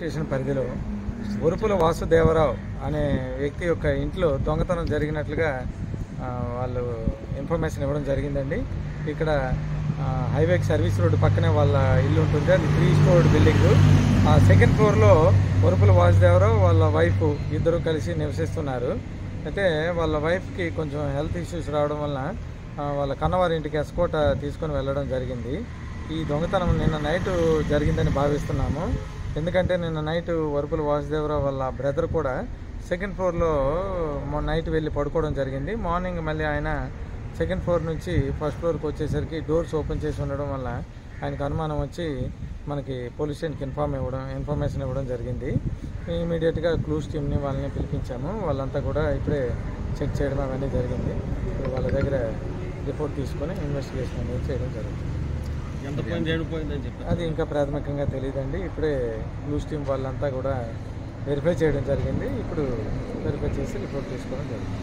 Station పరిధిలో ఒరుపుల వాసుదేవరావు అనే వ్యక్తి యొక్క ఇంట్లో దొంగతనం జరిగినట్లుగా వాళ్ళు ఇన్ఫర్మేషన్ ఇవ్వడం జరిగిందండి. ఇక్కడ హైవేకి సర్వీస్ రోడ్డు పక్కనే వాళ్ళ ఇల్లు ఉంటుంది. అది 3 స్టోర్డ్ బిల్డింగ్. ఆ సెకండ్ ఫ్లోర్లో ఒరుపుల వాసుదేవరావు వాళ్ళ వైఫ్ ఇద్దరు కలిసి నివసిస్తున్నారు. అయితే వాళ్ళ వైఫ్కి కొంచెం హెల్త్ ఇష్యూస్ రావడం వలన వాళ్ళ కన్నవారింటికి ఎస్కోట తీసుకొని వెళ్ళడం జరిగింది. ఈ దొంగతనం నిన్న నైట్ జరిగిందని భావిస్తున్నాము. ఎందుకంటే నిన్న నైట్ ఒరుపుల వాసుదేవరావు వాళ్ళ బ్రదర్ కూడా సెకండ్ ఫ్లోర్లో నైట్ వెళ్ళి పడుకోవడం జరిగింది. మార్నింగ్ మళ్ళీ ఆయన సెకండ్ ఫ్లోర్ నుంచి ఫస్ట్ ఫ్లోర్కి వచ్చేసరికి డోర్స్ ఓపెన్ చేసి ఉండడం వల్ల ఆయనకు అనుమానం వచ్చి మనకి పోలీస్ స్టేషన్కి ఇన్ఫర్మేషన్ ఇవ్వడం జరిగింది. ఇమీడియట్గా క్లూస్ టీమ్ని వాళ్ళని పిలిపించాము. వాళ్ళంతా కూడా ఇప్పుడే చెక్ చేయడం అవన్నీ జరిగింది. ఇప్పుడు వాళ్ళ దగ్గర రిపోర్ట్ తీసుకొని ఇన్వెస్టిగేషన్ అనేది చేయడం జరుగుతుంది. అది ఇంకా ప్రాథమికంగా తెలియదండి. ఇప్పుడే క్లూస్ టీమ్ వాళ్ళంతా కూడా వెరిఫై చేయడం జరిగింది. ఇప్పుడు వెరిఫై చేసి రిపోర్ట్ తీసుకోవడం జరిగింది.